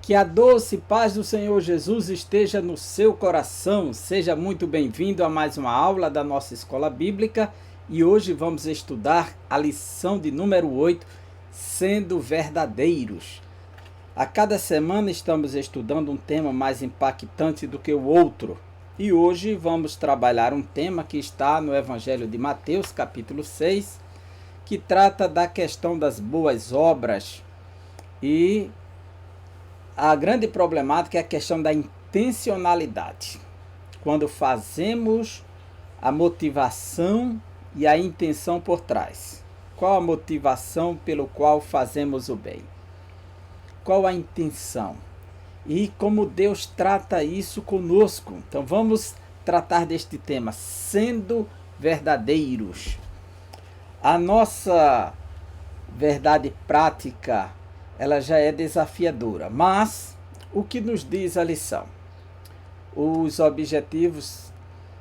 Que a doce paz do Senhor Jesus esteja no seu coração. Seja muito bem-vindo a mais uma aula da nossa escola bíblica e hoje vamos estudar a lição de número 8, sendo verdadeiros. A cada semana estamos estudando um tema mais impactante do que o outro e hoje vamos trabalhar um tema que está no Evangelho de Mateus, capítulo 6, que trata da questão das boas obras e a grande problemática é a questão da intencionalidade. Quando fazemos a motivação e a intenção por trás. Qual a motivação pelo qual fazemos o bem? Qual a intenção? E como Deus trata isso conosco. Então vamos tratar deste tema, sendo verdadeiros. A nossa verdade prática ela já é desafiadora, mas o que nos diz a lição? Os objetivos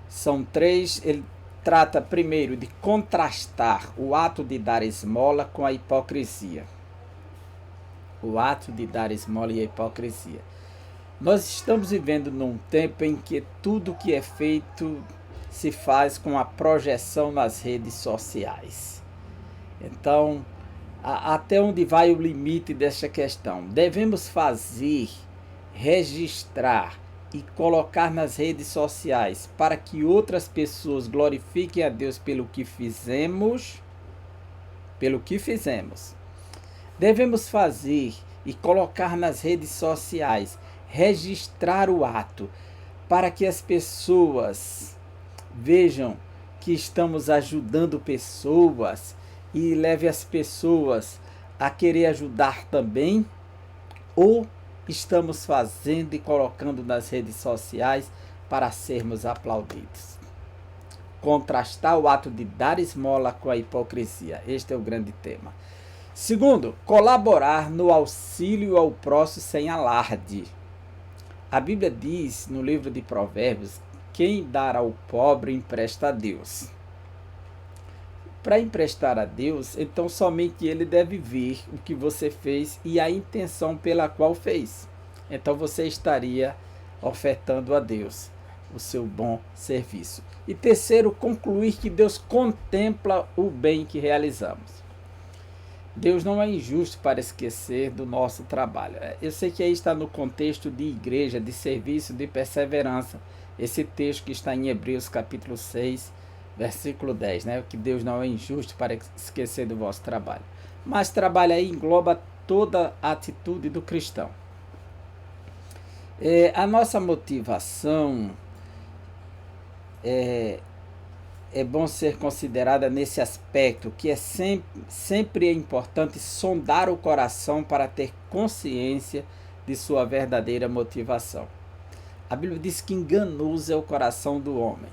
são 3, ele trata primeiro de contrastar o ato de dar esmola com a hipocrisia. O ato de dar esmola e a hipocrisia. Nós estamos vivendo num tempo em que tudo que é feito se faz com a projeção nas redes sociais. Então, até onde vai o limite dessa questão? Devemos fazer, registrar e colocar nas redes sociais para que outras pessoas glorifiquem a Deus pelo que fizemos. Devemos fazer e colocar nas redes sociais, registrar o ato para que as pessoas vejam que estamos ajudando pessoas e leve as pessoas a querer ajudar também, ou estamos fazendo e colocando nas redes sociais para sermos aplaudidos? Contrastar o ato de dar esmola com a hipocrisia. Este é o grande tema. Segundo, colaborar no auxílio ao próximo sem alarde. A Bíblia diz no livro de Provérbios: quem dar ao pobre empresta a Deus. Para emprestar a Deus, então somente Ele deve ver o que você fez e a intenção pela qual fez. Então você estaria ofertando a Deus o seu bom serviço. E terceiro, concluir que Deus contempla o bem que realizamos. Deus não é injusto para esquecer do nosso trabalho. Eu sei que aí está no contexto de igreja, de serviço, de perseverança. Esse texto que está em Hebreus capítulo 6, versículo 10, né? Que Deus não é injusto para esquecer do vosso trabalho. Mas trabalho aí engloba toda a atitude do cristão. A nossa motivação é bom ser considerada nesse aspecto, que é sempre é importante sondar o coração para ter consciência de sua verdadeira motivação. A Bíblia diz que enganoso é o coração do homem.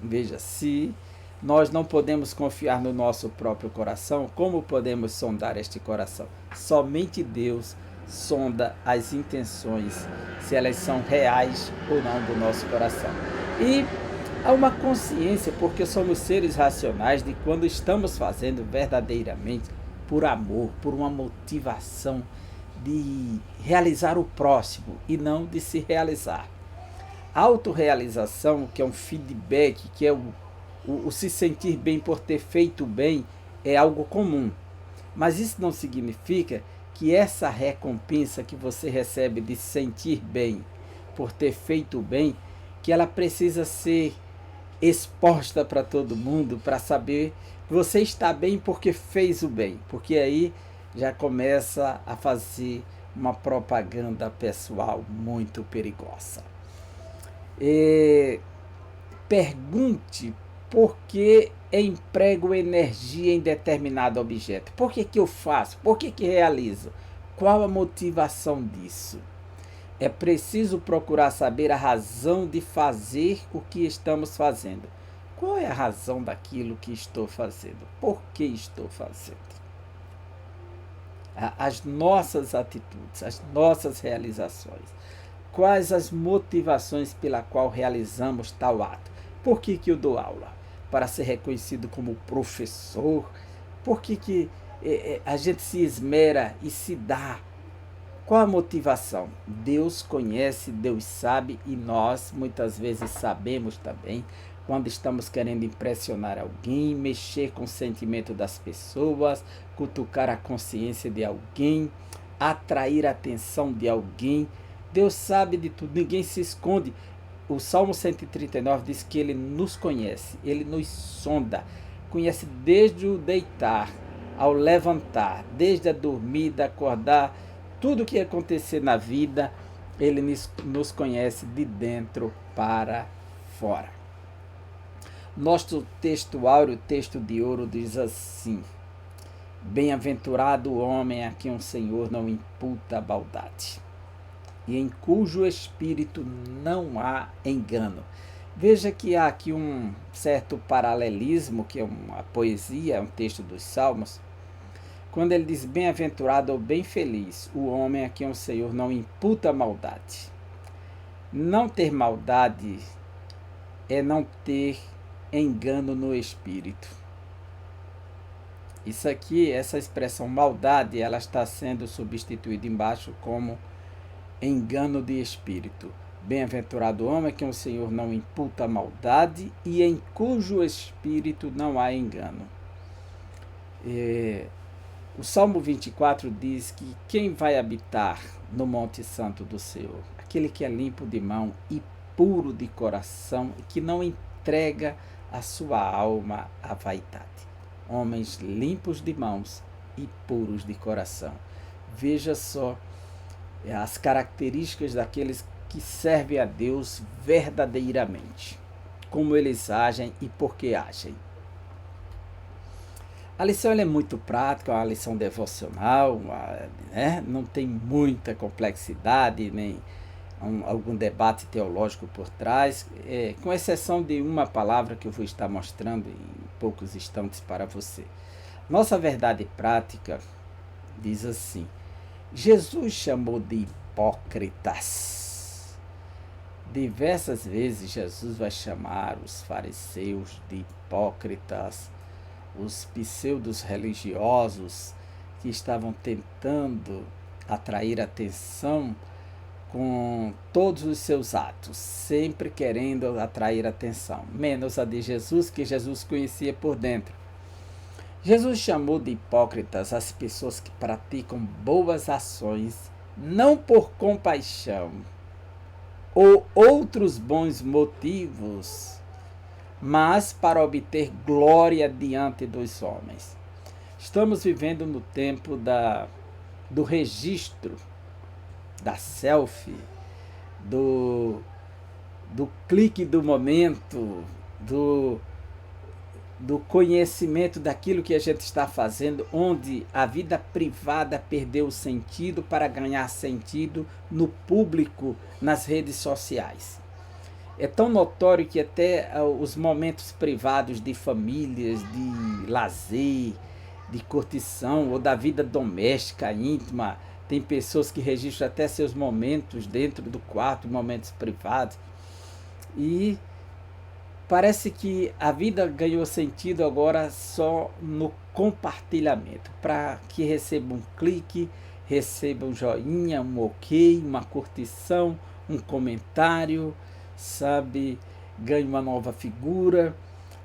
Veja, se nós não podemos confiar no nosso próprio coração, como podemos sondar este coração? Somente Deus sonda as intenções, se elas são reais ou não do nosso coração. E há uma consciência, porque somos seres racionais, de quando estamos fazendo verdadeiramente por amor, por uma motivação de realizar o próximo e não de se realizar. Autorrealização, que é um feedback, que é o se sentir bem por ter feito bem, é algo comum. Mas isso não significa que essa recompensa que você recebe de sentir bem por ter feito bem, que ela precisa ser exposta para todo mundo, para saber que você está bem porque fez o bem. Porque aí já começa a fazer uma propaganda pessoal muito perigosa. Pergunte por que emprego energia em determinado objeto. Por que eu faço? Por que realizo? Qual a motivação disso? É preciso procurar saber a razão de fazer o que estamos fazendo. Qual é a razão daquilo que estou fazendo? Por que estou fazendo? As nossas atitudes, as nossas realizações. Quais as motivações pela qual realizamos tal ato? Por que eu dou aula? Para ser reconhecido como professor? Por que a gente se esmera e se dá Qual a motivação? Deus conhece, Deus sabe e nós muitas vezes sabemos também quando estamos querendo impressionar alguém, mexer com o sentimento das pessoas, cutucar a consciência de alguém, atrair a atenção de alguém. Deus sabe de tudo, ninguém se esconde. O Salmo 139 diz que Ele nos conhece, Ele nos sonda, conhece desde o deitar ao levantar, desde a dormida, acordar, tudo que acontecer na vida, Ele nos conhece de dentro para fora. Nosso texto áureo, texto de ouro, diz assim: bem-aventurado o homem a quem o Senhor não imputa maldade, e em cujo espírito não há engano. Veja que há aqui um certo paralelismo, que é uma poesia, um texto dos Salmos, quando ele diz bem-aventurado ou bem feliz o homem a quem o Senhor não imputa maldade. Não ter maldade é não ter engano no espírito. Isso aqui, essa expressão maldade, ela está sendo substituída embaixo como engano de espírito. Bem-aventurado o homem a quem o Senhor não imputa maldade e em cujo espírito não há engano. O Salmo 24 diz que quem vai habitar no Monte Santo do Senhor? Aquele que é limpo de mão e puro de coração e que não entrega a sua alma à vaidade. Homens limpos de mãos e puros de coração. Veja só as características daqueles que servem a Deus verdadeiramente. Como eles agem e por que agem. A lição é muito prática, é uma lição devocional, né? Não tem muita complexidade, nem algum debate teológico por trás, com exceção de uma palavra que eu vou estar mostrando em poucos instantes para você. Nossa verdade prática diz assim: Jesus chamou de hipócritas. Diversas vezes Jesus vai chamar os fariseus de hipócritas, os pseudos religiosos que estavam tentando atrair atenção com todos os seus atos, sempre querendo atrair atenção, menos a de Jesus, que Jesus conhecia por dentro. Jesus chamou de hipócritas as pessoas que praticam boas ações, não por compaixão ou outros bons motivos, mas para obter glória diante dos homens. Estamos vivendo no tempo do registro, da selfie, do clique do momento, do conhecimento daquilo que a gente está fazendo, onde a vida privada perdeu o sentido para ganhar sentido no público, nas redes sociais. É tão notório que até os momentos privados de famílias, de lazer, de curtição ou da vida doméstica íntima, tem pessoas que registram até seus momentos dentro do quarto, momentos privados. E parece que a vida ganhou sentido agora só no compartilhamento, para que receba um clique, receba um joinha, um ok, uma curtição, um comentário, sabe, ganhe uma nova figura.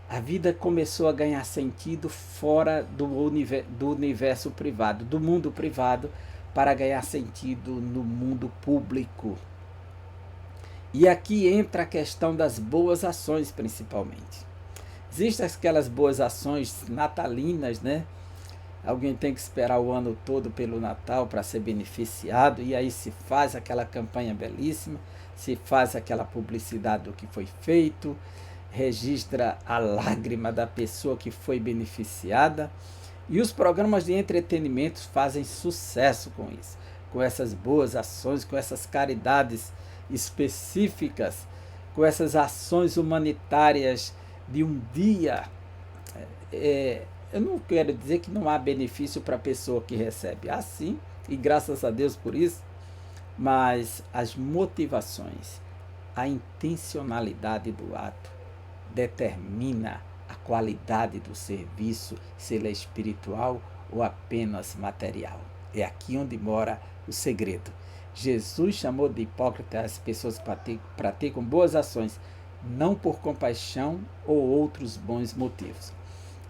A vida começou a ganhar sentido fora do universo privado, do mundo privado, para ganhar sentido no mundo público. E aqui entra a questão das boas ações, principalmente. Existem aquelas boas ações natalinas, né? Alguém tem que esperar o ano todo pelo Natal para ser beneficiado, e aí se faz aquela campanha belíssima, se faz aquela publicidade do que foi feito, registra a lágrima da pessoa que foi beneficiada, e os programas de entretenimento fazem sucesso com isso, com essas boas ações, com essas caridades específicas, com essas ações humanitárias de um dia. Eu não quero dizer que não há benefício para a pessoa que recebe, há sim, e graças a Deus por isso, mas as motivações, a intencionalidade do ato determina a qualidade do serviço, se ele é espiritual ou apenas material. É aqui onde mora o segredo. Jesus chamou de hipócrita as pessoas que praticam boas ações, não por compaixão ou outros bons motivos.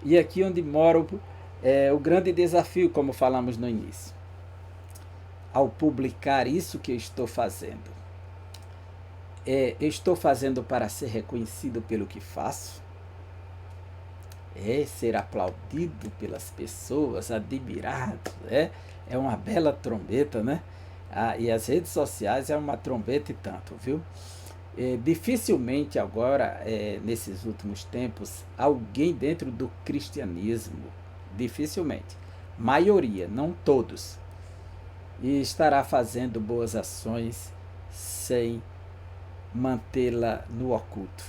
E aqui onde mora o grande desafio, como falamos no início. Ao publicar isso que eu estou fazendo, eu estou fazendo para ser reconhecido pelo que faço? Ser aplaudido pelas pessoas, admirado, é uma bela trombeta, né? E as redes sociais é uma trombeta e tanto, viu? Dificilmente agora, nesses últimos tempos, alguém dentro do cristianismo, dificilmente, maioria, não todos, estará fazendo boas ações sem mantê-la no oculto.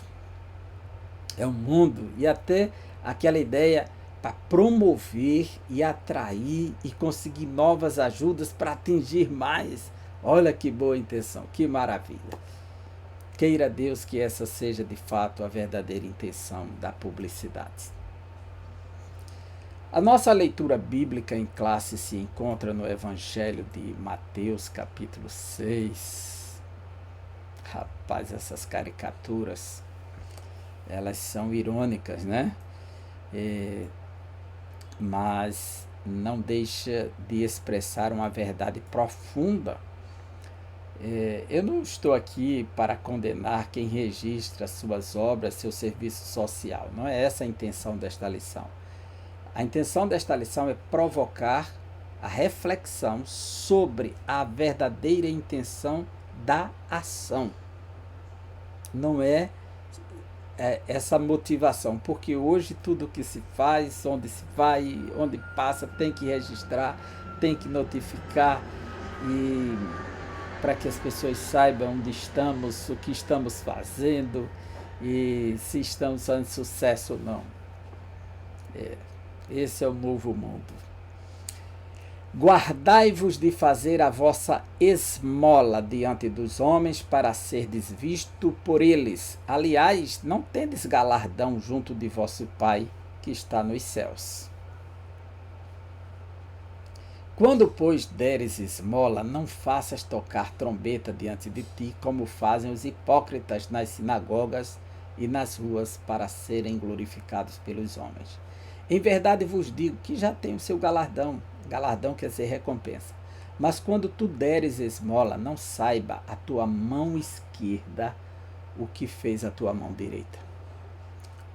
É um mundo, e até aquela ideia para promover e atrair e conseguir novas ajudas para atingir mais. Olha que boa intenção, que maravilha. Queira Deus que essa seja de fato a verdadeira intenção da publicidade. A nossa leitura bíblica em classe se encontra no Evangelho de Mateus, capítulo 6. Rapaz, essas caricaturas, elas são irônicas, né? Mas não deixa de expressar uma verdade profunda. Eu não estou aqui para condenar quem registra suas obras, seu serviço social. Não é essa a intenção desta lição. A intenção desta lição é provocar a reflexão sobre a verdadeira intenção da ação. Não é essa motivação, porque hoje tudo que se faz, onde se vai, onde passa, tem que registrar, tem que notificar, e para que as pessoas saibam onde estamos, o que estamos fazendo e se estamos fazendo sucesso ou não. Esse é o novo mundo. Guardai-vos de fazer a vossa esmola diante dos homens para serdes visto por eles. Aliás, não tendes galardão junto de vosso Pai que está nos céus. Quando, pois, deres esmola, não faças tocar trombeta diante de ti, como fazem os hipócritas nas sinagogas e nas ruas, para serem glorificados pelos homens. Em verdade vos digo que já tem o seu galardão. Galardão quer dizer recompensa. Mas quando tu deres esmola, não saiba a tua mão esquerda o que fez a tua mão direita,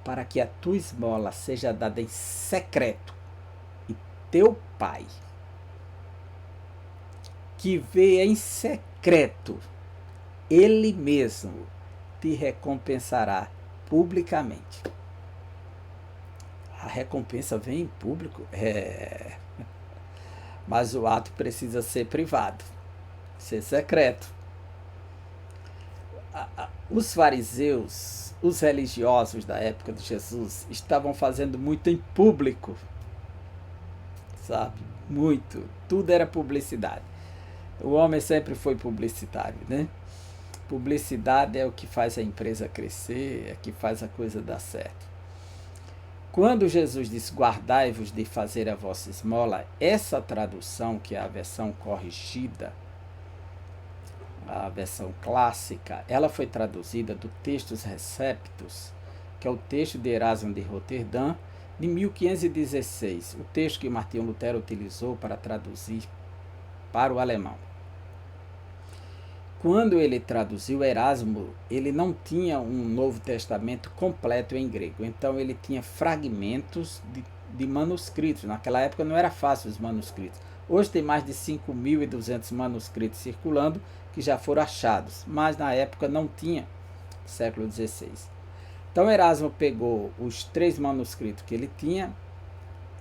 para que a tua esmola seja dada em secreto, e teu Pai, que vê em secreto, Ele mesmo te recompensará publicamente. A recompensa vem em público? Mas o ato precisa ser privado, ser secreto. Os fariseus, os religiosos da época de Jesus, estavam fazendo muito em público, sabe? Muito. Tudo era publicidade. O homem sempre foi publicitário, né? Publicidade é o que faz a empresa crescer, é o que faz a coisa dar certo. Quando Jesus diz, guardai-vos de fazer a vossa esmola, essa tradução, que é a versão corrigida, a versão clássica, ela foi traduzida do Textus Receptus, que é o texto de Erasmo de Roterdã, de 1516, o texto que Martinho Lutero utilizou para traduzir para o alemão. Quando ele traduziu, Erasmo, ele não tinha um Novo Testamento completo em grego, então ele tinha fragmentos de manuscritos. Naquela época não era fácil os manuscritos. Hoje tem mais de 5.200 manuscritos circulando que já foram achados, mas na época não tinha, século XVI. Então Erasmo pegou os 3 manuscritos que ele tinha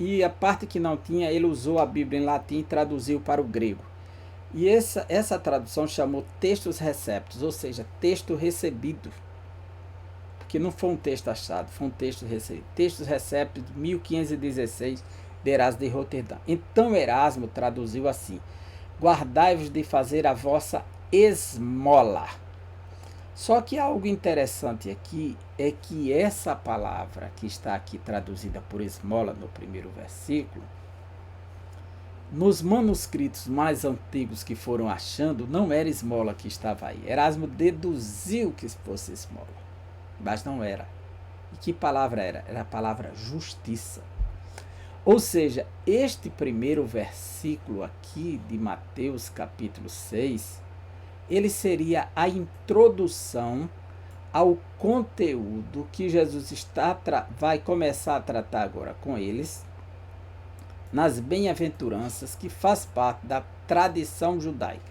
e a parte que não tinha, ele usou a Bíblia em latim e traduziu para o grego. E essa tradução chamou Textus Receptus, ou seja, texto recebido. Porque não foi um texto achado, foi um texto recebido. Textus Receptus, 1516, de Erasmo de Roterdã. Então Erasmo traduziu assim: guardai-vos de fazer a vossa esmola. Só que algo interessante aqui é que essa palavra que está aqui traduzida por esmola no primeiro versículo, Nos manuscritos mais antigos que foram achando, não era esmola que estava aí. Erasmo deduziu que fosse esmola, mas não era. E que palavra era? Era a palavra justiça. Ou seja, este primeiro versículo aqui de Mateus capítulo 6, ele seria a introdução ao conteúdo que Jesus vai começar a tratar agora com eles, nas bem-aventuranças, que faz parte da tradição judaica.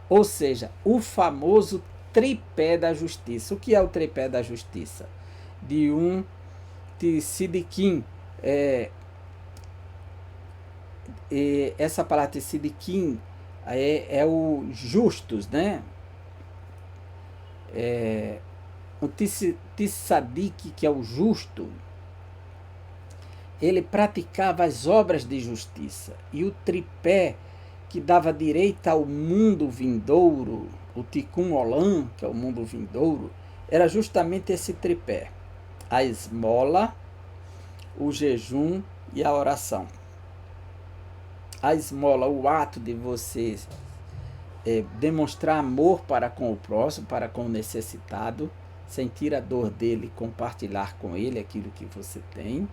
Ou seja, o famoso tripé da justiça. O que é o tripé da justiça? De Sidiquim. Essa palavra de Sidiquim é o justos, né? O Tissadik, que é o justo, ele praticava as obras de justiça. E o tripé que dava direito ao mundo vindouro, o Tikkun Olam, que é o mundo vindouro, era justamente esse tripé: a esmola, o jejum e a oração. A esmola, o ato de você demonstrar amor para com o próximo, para com o necessitado, sentir a dor dele, compartilhar com ele aquilo que você tem,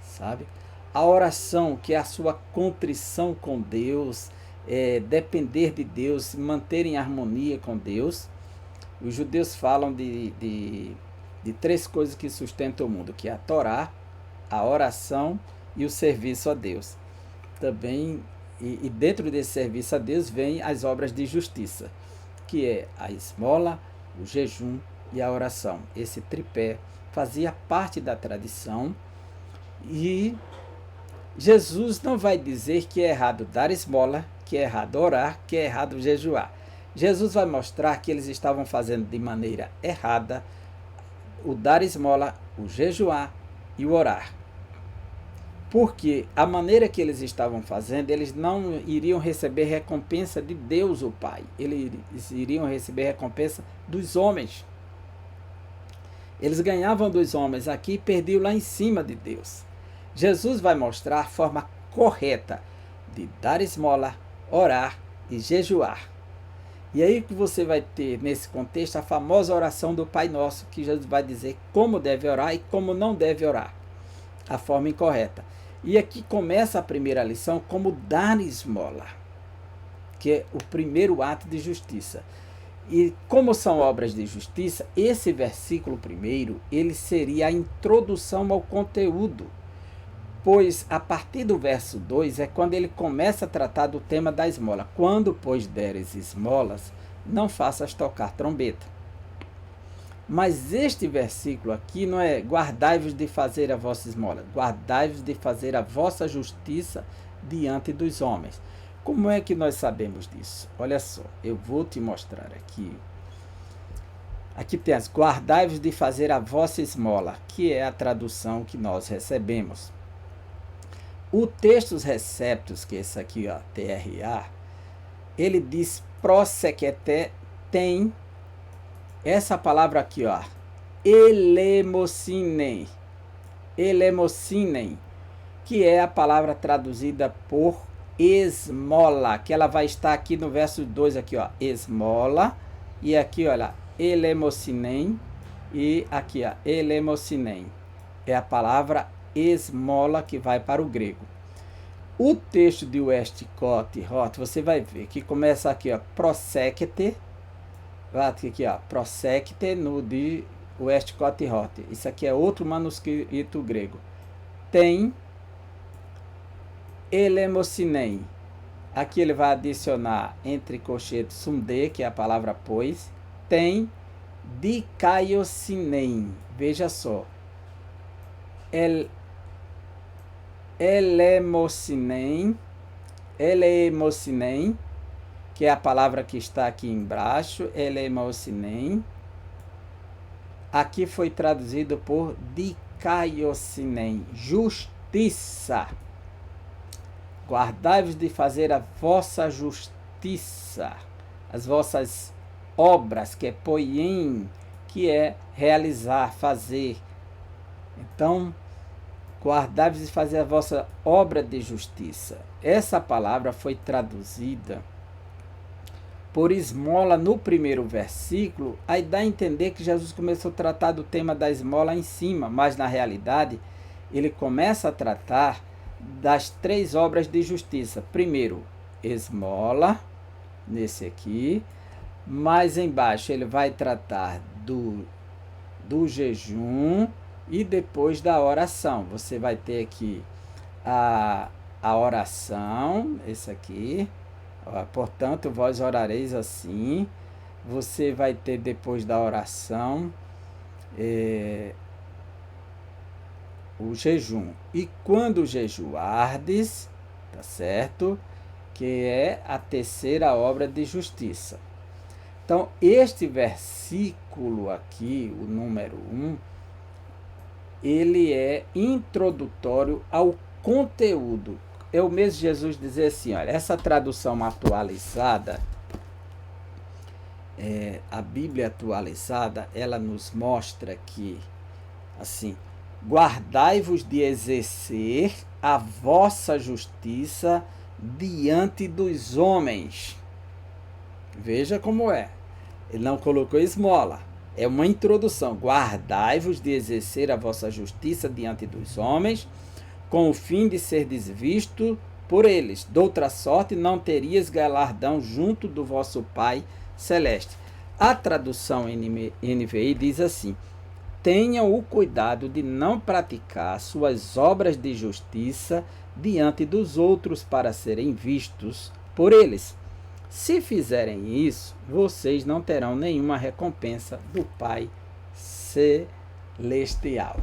sabe? A oração, que é a sua contrição com Deus, depender de Deus, manter em harmonia com Deus. Os judeus falam de três coisas que sustentam o mundo, que é a Torá, a oração e o serviço a Deus. Também, e dentro desse serviço a Deus vem as obras de justiça, que é a esmola, o jejum e a oração. Esse tripé fazia parte da tradição. E Jesus não vai dizer que é errado dar esmola, que é errado orar, que é errado jejuar. Jesus vai mostrar que eles estavam fazendo de maneira errada o dar esmola, o jejuar e o orar. Porque a maneira que eles estavam fazendo, eles não iriam receber recompensa de Deus, o Pai. Eles iriam receber recompensa dos homens. Eles ganhavam dos homens aqui e perdiam lá em cima de Deus. Jesus vai mostrar a forma correta de dar esmola, orar e jejuar. E aí que você vai ter, nesse contexto, a famosa oração do Pai Nosso, que Jesus vai dizer como deve orar e como não deve orar. A forma incorreta. E aqui começa a primeira lição, como dar esmola, que é o primeiro ato de justiça. E como são obras de justiça, esse versículo primeiro, ele seria a introdução ao conteúdo. Pois a partir do verso 2 é quando ele começa a tratar do tema da esmola. Quando, pois, deres esmolas, não faças tocar trombeta. Mas este versículo aqui não é guardai-vos de fazer a vossa esmola, guardai-vos de fazer a vossa justiça diante dos homens. Como é que nós sabemos disso? Olha só, eu vou te mostrar aqui. Aqui tem as guardai-vos de fazer a vossa esmola, que é a tradução que nós recebemos. O textos receptos, que é esse aqui, ó, TRA, ele diz prosequete, tem essa palavra aqui, ó, elemocinem, que é a palavra traduzida por esmola, que ela vai estar aqui no verso 2, aqui, ó, esmola, e aqui, olha, elemocinem, e aqui, ó, elemocinem, é a palavra esmola que vai para o grego. O texto de Westcott e Hort, você vai ver que começa aqui, ó, prosequete, aqui, ó, prosequete no de Westcott e Hort. Isso aqui é outro manuscrito grego. Tem elemocinem. Aqui ele vai adicionar entre colchetes sumde, que é a palavra pois. Tem dikaiosinem. Veja só. Elemocinem, que é a palavra que está aqui embaixo, elemocinem. Aqui foi traduzido por dikaiosinem, justiça. Guardai-vos de fazer a vossa justiça, as vossas obras, que é poiem, que é realizar, fazer. Então, guardai-vos e fazer a vossa obra de justiça. Essa palavra foi traduzida por esmola no primeiro versículo, aí dá a entender que Jesus começou a tratar do tema da esmola em cima, mas na realidade ele começa a tratar das 3 obras de justiça. Primeiro, esmola, nesse aqui, mais embaixo ele vai tratar do jejum e depois da oração. Você vai ter aqui a oração, esse aqui, portanto, vós orareis assim. Você vai ter depois da oração o jejum. E quando jejuardes, tá certo? Que é a terceira obra de justiça. Então, este versículo aqui, o número 1, ele é introdutório ao conteúdo. É o mesmo Jesus dizer assim, olha, essa tradução atualizada, a Bíblia atualizada, ela nos mostra que, assim, guardai-vos de exercer a vossa justiça diante dos homens. Veja como é. Ele não colocou esmola. É uma introdução. Guardai-vos de exercer a vossa justiça diante dos homens, com o fim de ser desvisto por eles. Doutra sorte, não terias galardão junto do vosso Pai Celeste. A tradução NVI diz assim: tenham o cuidado de não praticar suas obras de justiça diante dos outros para serem vistos por eles. Se fizerem isso, vocês não terão nenhuma recompensa do Pai Celestial.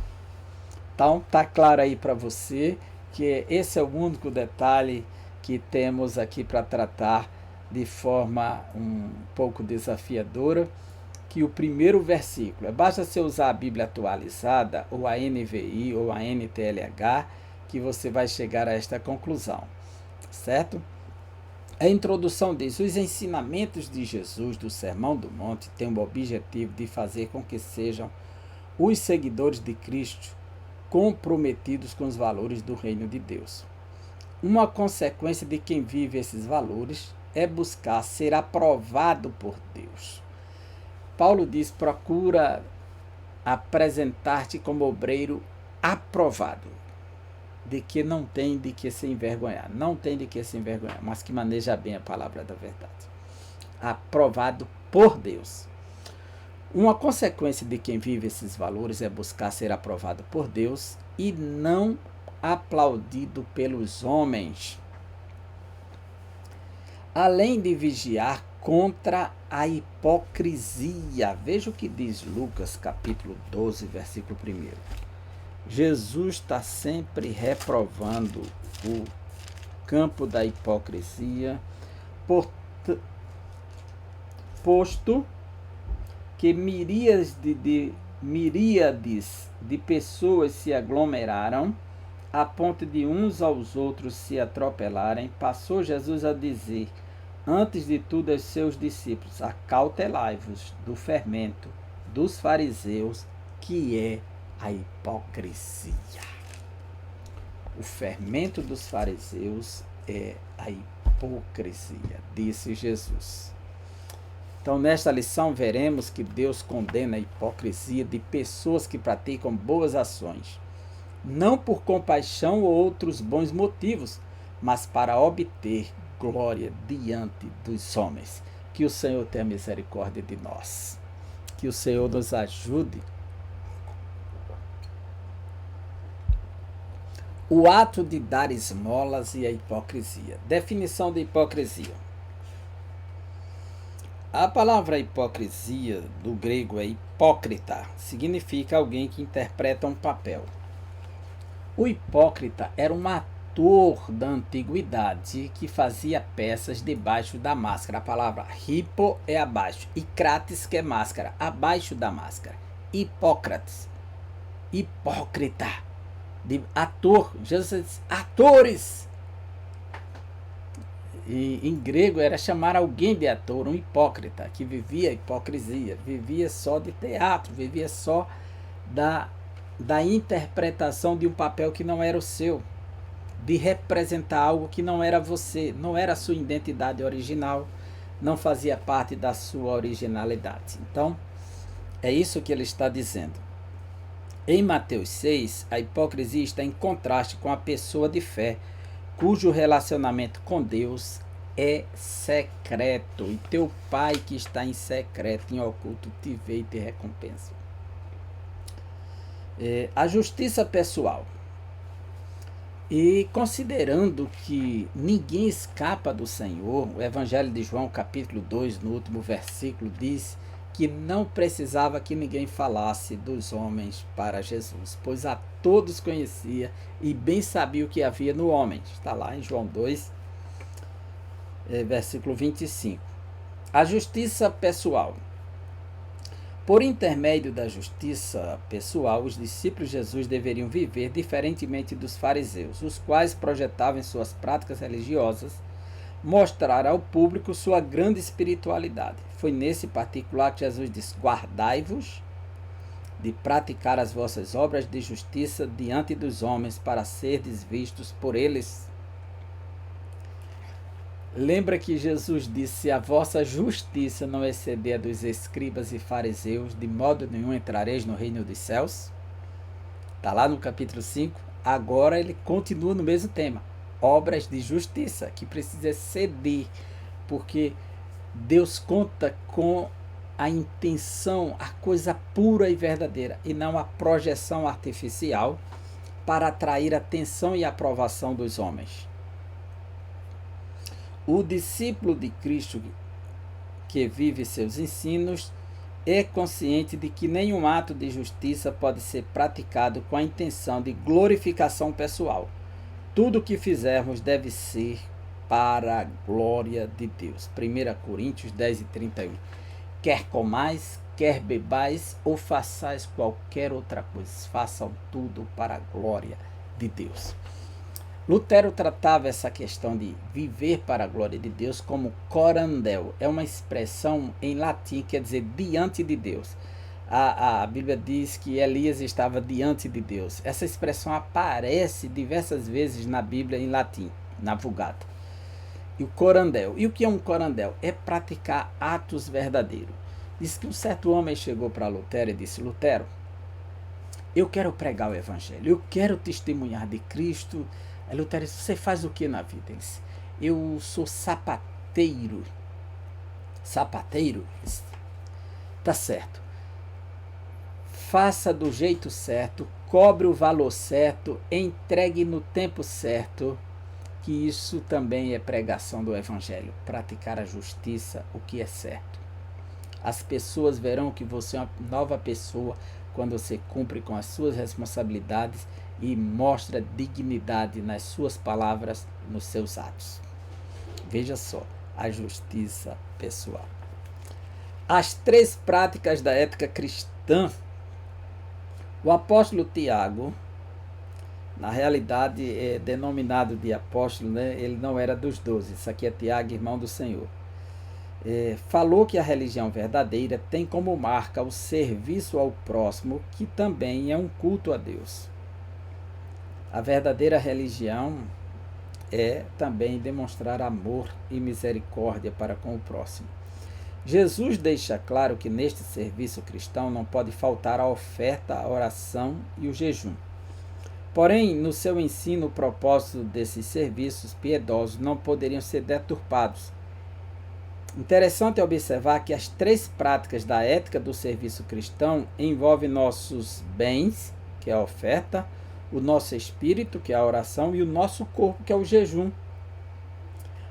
Então, tá claro aí para você que esse é o único detalhe que temos aqui para tratar de forma um pouco desafiadora, que o primeiro versículo, basta você usar a Bíblia atualizada, ou a NVI, ou a NTLH, que você vai chegar a esta conclusão, certo? A introdução diz: os ensinamentos de Jesus do Sermão do Monte têm o objetivo de fazer com que sejam os seguidores de Cristo comprometidos com os valores do reino de Deus. Uma consequência de quem vive esses valores é buscar ser aprovado por Deus. Paulo diz: procura apresentar-te como obreiro aprovado, de que não tem de que se envergonhar. Não tem de que se envergonhar, mas que maneja bem a palavra da verdade. Aprovado por Deus. Uma consequência de quem vive esses valores é buscar ser aprovado por Deus e não aplaudido pelos homens. Além de vigiar contra a hipocrisia. Veja o que diz Lucas, capítulo 12, versículo 1. Jesus está sempre reprovando o campo da hipocrisia, posto que miríades de pessoas se aglomeraram a ponto de uns aos outros se atropelarem, passou Jesus a dizer, antes de tudo, aos seus discípulos: acautelai-vos do fermento dos fariseus, que é a hipocrisia. O fermento dos fariseus é a hipocrisia, disse Jesus. Então, nesta lição, veremos que Deus condena a hipocrisia de pessoas que praticam boas ações, não por compaixão ou outros bons motivos, mas para obter glória diante dos homens. Que o Senhor tenha misericórdia de nós. Que o Senhor nos ajude. O ato de dar esmolas e a hipocrisia. Definição de hipocrisia. A palavra hipocrisia, do grego, é hipócrita. Significa alguém que interpreta um papel. O hipócrita era um ator da antiguidade que fazia peças debaixo da máscara. A palavra hipo é abaixo e krates, que é máscara, abaixo da máscara. Hipócrates, hipócrita, de ator. Jesus diz, atores. E em grego era chamar alguém de ator, um hipócrita, que vivia hipocrisia, vivia só de teatro, vivia só da da interpretação de um papel que não era o seu, de representar algo que não era você, não era a sua identidade original, não fazia parte da sua originalidade. Então, é isso que ele está dizendo. Em Mateus 6, a hipocrisia está em contraste com a pessoa de fé, cujo relacionamento com Deus é secreto. E teu Pai que está em secreto, em oculto, te vê e te recompensa. A justiça pessoal. E considerando que ninguém escapa do Senhor, o Evangelho de João, capítulo 2, no último versículo, diz que não precisava que ninguém falasse dos homens para Jesus, pois a todos conhecia e bem sabia o que havia no homem. Está lá em João 2, versículo 25. A justiça pessoal. Por intermédio da justiça pessoal, os discípulos de Jesus deveriam viver diferentemente dos fariseus, os quais projetavam em suas práticas religiosas mostrar ao público sua grande espiritualidade. Foi nesse particular que Jesus disse: guardai-vos de praticar as vossas obras de justiça diante dos homens, para serdes vistos por eles. Lembra que Jesus disse: se a vossa justiça não exceder a dos escribas e fariseus, de modo nenhum entrareis no reino dos céus? Está lá no capítulo 5. Agora ele continua no mesmo tema. Obras de justiça, que precisa ceder, porque Deus conta com a intenção, a coisa pura e verdadeira, e não a projeção artificial para atrair a atenção e a aprovação dos homens. O discípulo de Cristo que vive seus ensinos é consciente de que nenhum ato de justiça pode ser praticado com a intenção de glorificação pessoal. Tudo o que fizermos deve ser para a glória de Deus. 1 Coríntios 10 e 31. Quer comais, quer bebais ou façais qualquer outra coisa, façam tudo para a glória de Deus. Lutero tratava essa questão de viver para a glória de Deus como corandel. É uma expressão em latim, quer dizer diante de Deus. A Bíblia diz que Elias estava diante de Deus. Essa expressão aparece diversas vezes na Bíblia em latim, na Vulgata. E o corandel. E o que é um corandel? É praticar atos verdadeiros. Diz que um certo homem chegou para Lutero e disse: Lutero, eu quero pregar o Evangelho, eu quero testemunhar de Cristo. Aí Lutero disse: você faz o que na vida? Ele disse: eu sou sapateiro. Sapateiro? Tá certo. Faça do jeito certo, cobre o valor certo, entregue no tempo certo, que isso também é pregação do Evangelho. Praticar a justiça, o que é certo. As pessoas verão que você é uma nova pessoa quando você cumpre com as suas responsabilidades e mostra dignidade nas suas palavras, nos seus atos. Veja só, a justiça pessoal. As 3 práticas da ética cristã. O apóstolo Tiago, na realidade é denominado de apóstolo, né? Ele não era dos 12, isso aqui é Tiago, irmão do Senhor. Falou que a religião verdadeira tem como marca o serviço ao próximo, que também é um culto a Deus. A verdadeira religião é também demonstrar amor e misericórdia para com o próximo. Jesus deixa claro que neste serviço cristão não pode faltar a oferta, a oração e o jejum. Porém, no seu ensino, o propósito desses serviços piedosos não poderiam ser deturpados. Interessante observar que as 3 práticas da ética do serviço cristão envolvem nossos bens, que é a oferta, o nosso espírito, que é a oração, e o nosso corpo, que é o jejum.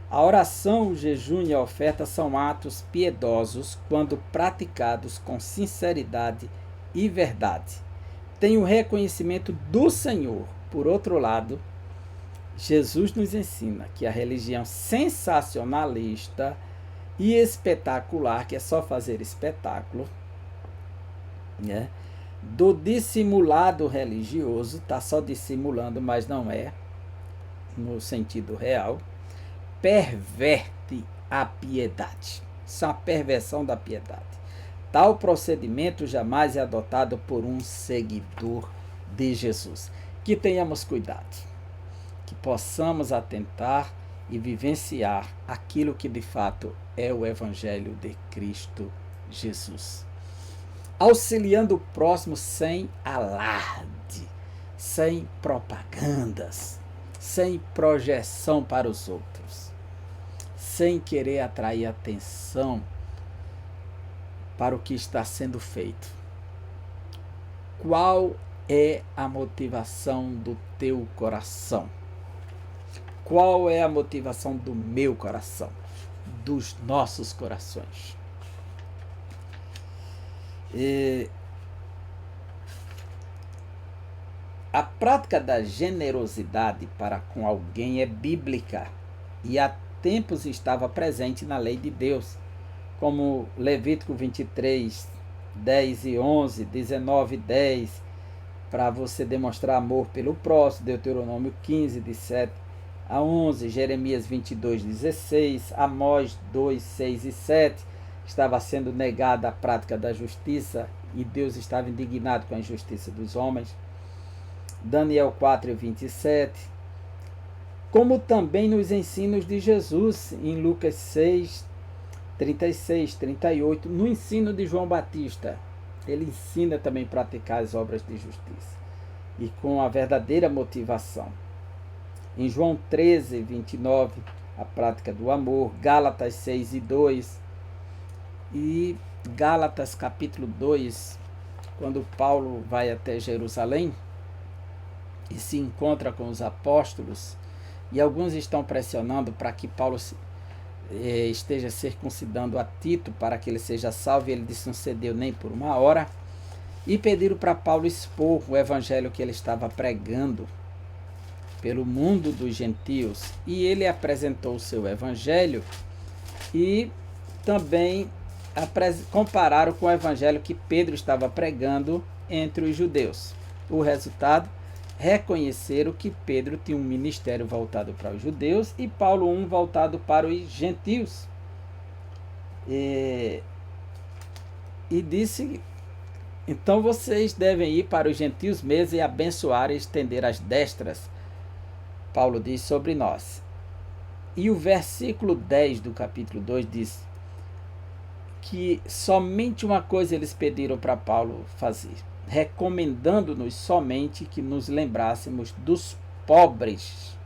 A oração, o jejum e a oferta são atos piedosos quando praticados com sinceridade e verdade. Tem o reconhecimento do Senhor. Por outro lado, Jesus nos ensina que a religião sensacionalista e espetacular, que é só fazer espetáculo, né? Do dissimulado religioso, está só dissimulando, mas não é, no sentido real, perverte a piedade. Isso é uma perversão da piedade. Tal procedimento jamais é adotado por um seguidor de Jesus. Que tenhamos cuidado, que possamos atentar e vivenciar aquilo que de fato é o Evangelho de Cristo Jesus. Auxiliando o próximo sem alarde, sem propagandas, sem projeção para os outros, sem querer atrair atenção para o que está sendo feito. Qual é a motivação do teu coração? Qual é a motivação do meu coração? Dos nossos corações? A prática da generosidade para com alguém é bíblica e há tempos estava presente na lei de Deus, como Levítico 23, 10 e 11, 19 e 10, para você demonstrar amor pelo próximo, Deuteronômio 15, de 7 a 11, Jeremias 22, 16, Amós 2, 6 e 7, estava sendo negada a prática da justiça e Deus estava indignado com a injustiça dos homens. Daniel 4, 27, como também nos ensinos de Jesus, em Lucas 6, 36, 38, no ensino de João Batista. Ele ensina também a praticar as obras de justiça e com a verdadeira motivação. Em João 13, 29, a prática do amor, Gálatas 6 e 2 e Gálatas capítulo 2, quando Paulo vai até Jerusalém e se encontra com os apóstolos, e alguns estão pressionando para que Paulo esteja circuncidando a Tito para que ele seja salvo, e ele disse: não cedeu nem por uma hora, e pediram para Paulo expor o evangelho que ele estava pregando pelo mundo dos gentios, e ele apresentou o seu evangelho e também compararam com o evangelho que Pedro estava pregando entre os judeus. O resultado, reconheceram que Pedro tinha um ministério voltado para os judeus e Paulo um voltado para os gentios. E disse: então vocês devem ir para os gentios mesmo e abençoar e estender as destras, Paulo diz, sobre nós. E o versículo 10 do capítulo 2 diz que somente uma coisa eles pediram para Paulo fazer, recomendando-nos somente que nos lembrássemos dos pobres,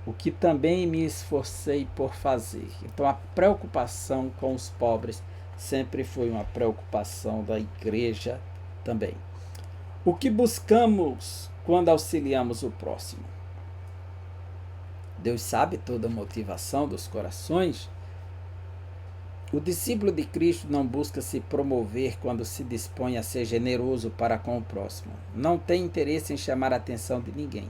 o que também me esforcei por fazer. Então a preocupação com os pobres sempre foi uma preocupação da igreja também. O que buscamos quando auxiliamos o próximo? Deus sabe toda a motivação dos corações. O discípulo de Cristo não busca se promover quando se dispõe a ser generoso para com o próximo. Não tem interesse em chamar a atenção de ninguém.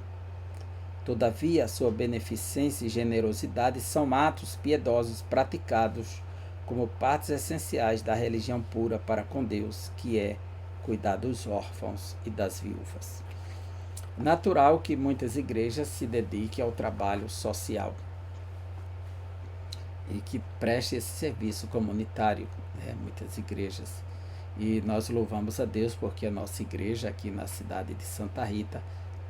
Todavia, sua beneficência e generosidade são atos piedosos praticados como partes essenciais da religião pura para com Deus, que é cuidar dos órfãos e das viúvas. Natural que muitas igrejas se dediquem ao trabalho social e que preste esse serviço comunitário, muitas igrejas. E nós louvamos a Deus porque a nossa igreja aqui na cidade de Santa Rita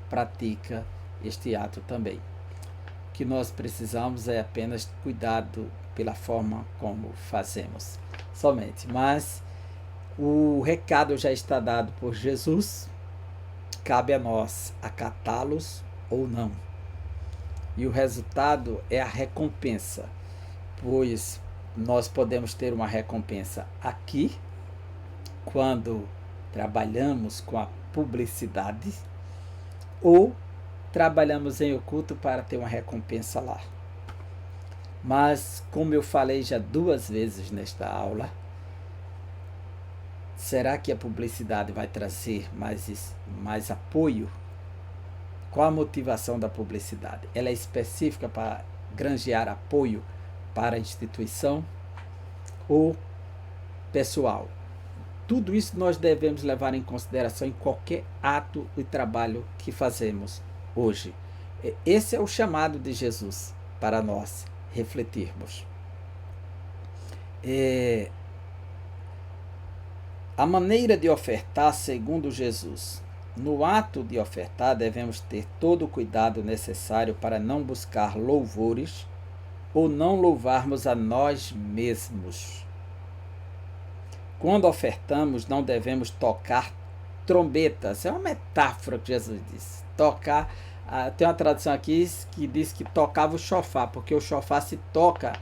pratica este ato também. O que nós precisamos é apenas cuidado pela forma como fazemos, somente. Mas o recado já está dado por Jesus, cabe a nós acatá-los ou não. E o resultado é a recompensa, pois nós podemos ter uma recompensa aqui, quando trabalhamos com a publicidade, ou trabalhamos em oculto para ter uma recompensa lá. Mas, como eu falei já 2 vezes nesta aula, será que a publicidade vai trazer mais apoio? Qual a motivação da publicidade? Ela é específica para granjear apoio para a instituição ou pessoal? Tudo isso nós devemos levar em consideração em qualquer ato e trabalho que fazemos hoje. Esse é o chamado de Jesus para nós refletirmos. A maneira de ofertar segundo Jesus No ato de ofertar, devemos ter todo o cuidado necessário para não buscar louvores ou não louvarmos a nós mesmos. Quando ofertamos, não devemos tocar trombetas. É uma metáfora que Jesus disse. Tocar, tem uma tradução aqui que diz que tocava o chofar, porque o chofar se toca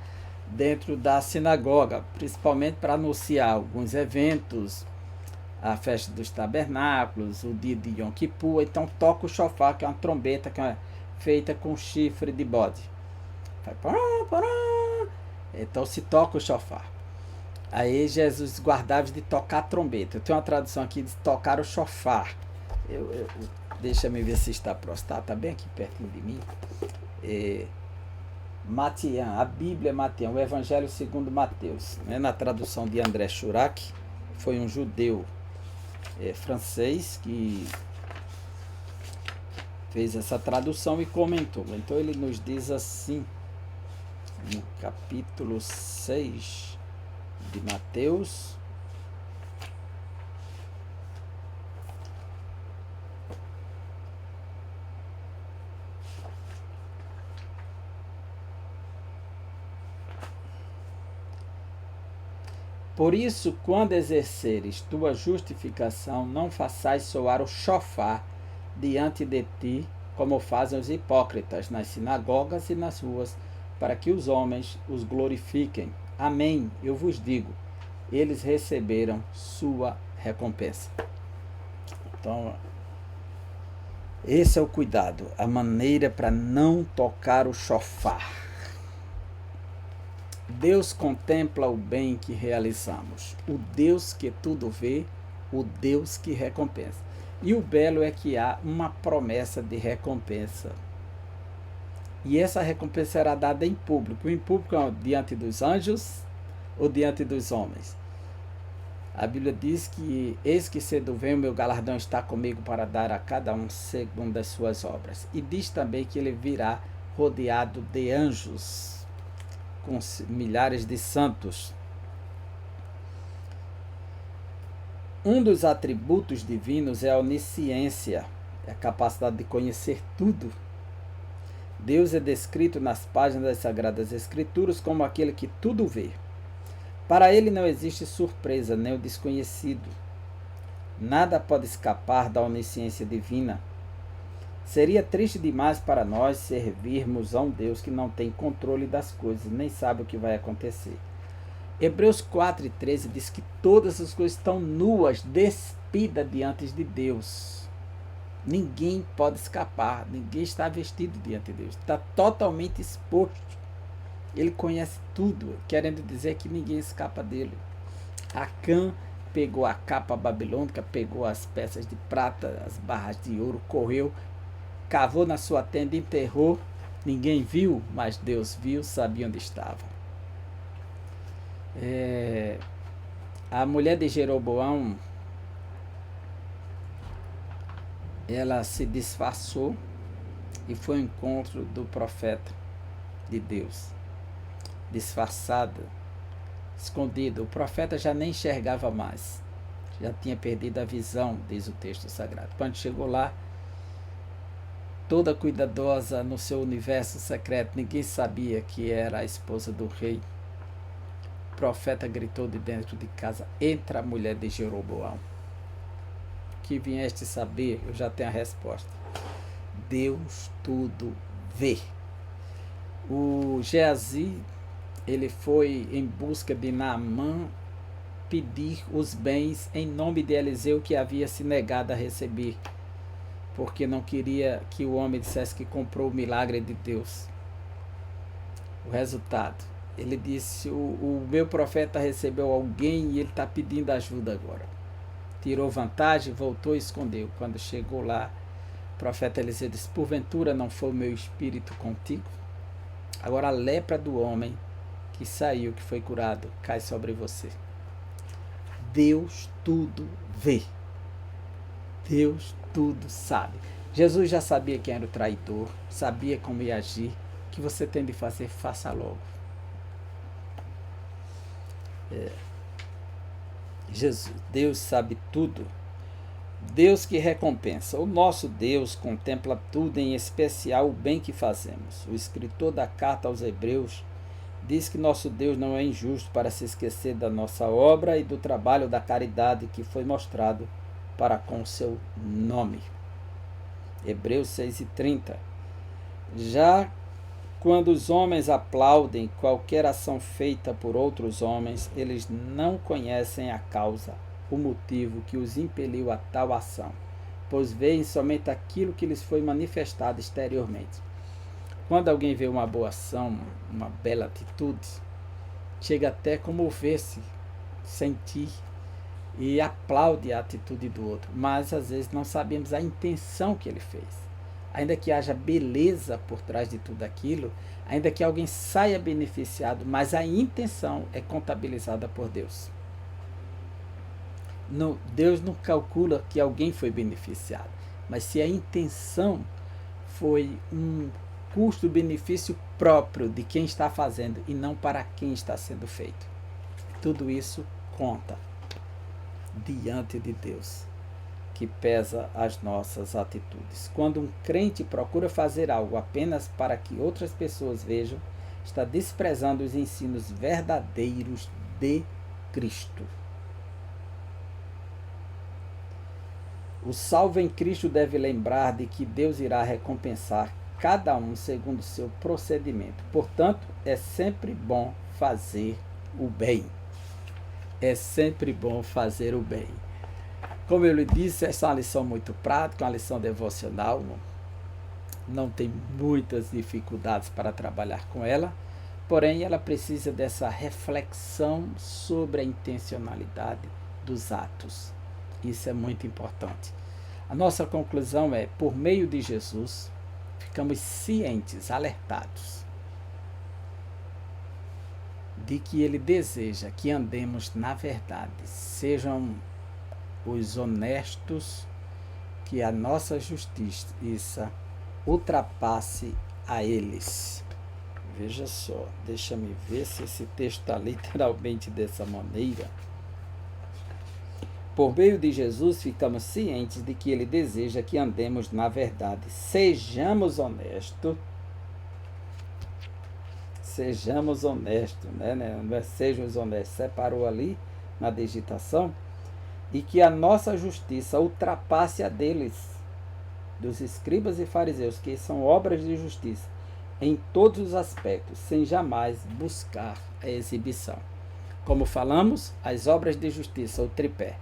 dentro da sinagoga, principalmente para anunciar alguns eventos, a festa dos tabernáculos, o dia de Yom Kippur. Então toca o chofar, que é uma trombeta que é feita com chifre de bode. Então se toca o chofar. Aí Jesus guardava de tocar a trombeta. Eu tenho uma tradução aqui de tocar o chofar. Deixa-me ver se está próximo. Está bem aqui pertinho de mim. Matian, a Bíblia Matian, o Evangelho segundo Mateus. Na tradução de André Churac, foi um judeu francês que fez essa tradução e comentou. Então ele nos diz assim, no capítulo 6 de Mateus, por isso, quando exerceres tua justificação, não façais soar o chofar diante de ti, como fazem os hipócritas nas sinagogas e nas ruas, para que os homens os glorifiquem. Amém, eu vos digo, eles receberam sua recompensa. Então, esse é o cuidado, a maneira para não tocar o chofar. Deus contempla o bem que realizamos, o Deus que tudo vê, o Deus que recompensa. E o belo é que há uma promessa de recompensa. E essa recompensa será dada em público diante dos anjos ou diante dos homens. A Bíblia diz que eis que cedo vem, o meu galardão está comigo para dar a cada um segundo as suas obras. E diz também que ele virá rodeado de anjos, com milhares de santos. Um dos atributos divinos é a onisciência, é a capacidade de conhecer tudo. Deus é descrito nas páginas das Sagradas Escrituras como aquele que tudo vê. Para ele não existe surpresa, nem o desconhecido. Nada pode escapar da onisciência divina. Seria triste demais para nós servirmos a um Deus que não tem controle das coisas, nem sabe o que vai acontecer. Hebreus 4:13 diz que todas as coisas estão nuas, despidas diante de Deus. Ninguém pode escapar, ninguém está vestido diante de Deus, está totalmente exposto. Ele conhece tudo, querendo dizer que ninguém escapa dele. Acã pegou a capa babilônica, pegou as peças de prata, as barras de ouro, correu, cavou na sua tenda, enterrou. Ninguém viu, mas Deus viu, sabia onde estava. A mulher de Jeroboão, ela se disfarçou e foi ao encontro do profeta de Deus, disfarçada, escondida. O profeta já nem enxergava mais, já tinha perdido a visão, diz o texto sagrado. Quando chegou lá, toda cuidadosa no seu universo secreto, ninguém sabia que era a esposa do rei. O profeta gritou de dentro de casa: entra a mulher de Jeroboão. Que vieste saber, eu já tenho a resposta. Deus tudo vê. O Geazi, ele foi em busca de Naamã pedir os bens em nome de Eliseu, que havia se negado a receber, porque não queria que o homem dissesse que comprou o milagre de Deus. O resultado, ele disse: o meu profeta recebeu alguém e ele está pedindo ajuda agora. Tirou vantagem, voltou e escondeu. Quando chegou lá, o profeta Eliseu disse: porventura não foi o meu espírito contigo? Agora a lepra do homem que saiu, que foi curado, cai sobre você. Deus tudo vê. Deus tudo sabe. Jesus já sabia quem era o traidor, sabia como ia agir. O que você tem de fazer, faça logo. Jesus, Deus sabe tudo. Deus que recompensa. O nosso Deus contempla tudo, em especial o bem que fazemos. O escritor da carta aos Hebreus diz que nosso Deus não é injusto para se esquecer da nossa obra e do trabalho da caridade que foi mostrado para com o seu nome. Hebreus 6:30. Já quando os homens aplaudem qualquer ação feita por outros homens, eles não conhecem a causa, o motivo que os impeliu a tal ação, pois veem somente aquilo que lhes foi manifestado exteriormente. Quando alguém vê uma boa ação, uma bela atitude, chega até a comover-se, sentir e aplaude a atitude do outro, mas às vezes não sabemos a intenção que ele fez. Ainda que haja beleza por trás de tudo aquilo, ainda que alguém saia beneficiado, mas a intenção é contabilizada por Deus. Deus não calcula que alguém foi beneficiado, mas se a intenção foi um custo-benefício próprio de quem está fazendo e não para quem está sendo feito. Tudo isso conta diante de Deus, que pesa as nossas atitudes. Quando um crente procura fazer algo apenas para que outras pessoas vejam, está desprezando os ensinos verdadeiros de Cristo. O salvo em Cristo deve lembrar de que Deus irá recompensar cada um segundo o seu procedimento. Portanto, é sempre bom fazer o bem. É sempre bom fazer o bem. Como eu lhe disse, essa é uma lição muito prática, uma lição devocional. Não tem muitas dificuldades para trabalhar com ela, porém ela precisa dessa reflexão sobre a intencionalidade dos atos. Isso é muito importante. A nossa conclusão é, por meio de Jesus, ficamos cientes, alertados, de que Ele deseja que andemos na verdade, sejam os honestos, que a nossa justiça ultrapasse a eles. Veja só, deixa-me ver se esse texto está literalmente dessa maneira. Por meio de Jesus, ficamos cientes de que Ele deseja que andemos na verdade. Sejamos honestos. Sejamos honestos, né? Não é sejamos honestos. Separou ali na digitação. E que a nossa justiça ultrapasse a deles, dos escribas e fariseus, que são obras de justiça, em todos os aspectos, sem jamais buscar a exibição. Como falamos, as obras de justiça, o tripé,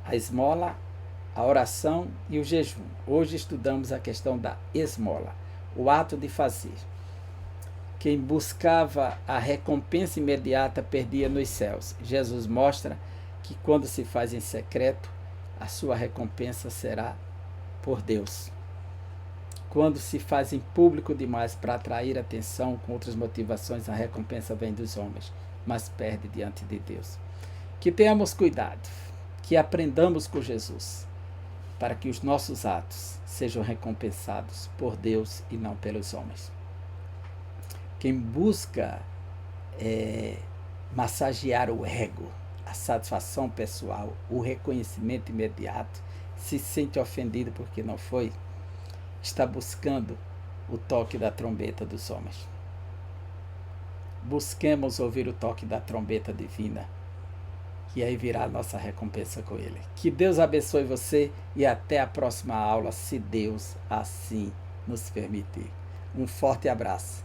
a esmola, a oração e o jejum. Hoje estudamos a questão da esmola, o ato de fazer. Quem buscava a recompensa imediata perdia nos céus. Jesus mostra que quando se faz em secreto, a sua recompensa será por Deus. Quando se faz em público demais para atrair atenção com outras motivações, a recompensa vem dos homens, mas perde diante de Deus. Que tenhamos cuidado, que aprendamos com Jesus, para que os nossos atos sejam recompensados por Deus e não pelos homens. Quem busca massagear o ego, a satisfação pessoal, o reconhecimento imediato, se sente ofendido porque não foi, está buscando o toque da trombeta dos homens. Busquemos ouvir o toque da trombeta divina, que aí virá a nossa recompensa com ele. Que Deus abençoe você e até a próxima aula, se Deus assim nos permitir. Um forte abraço.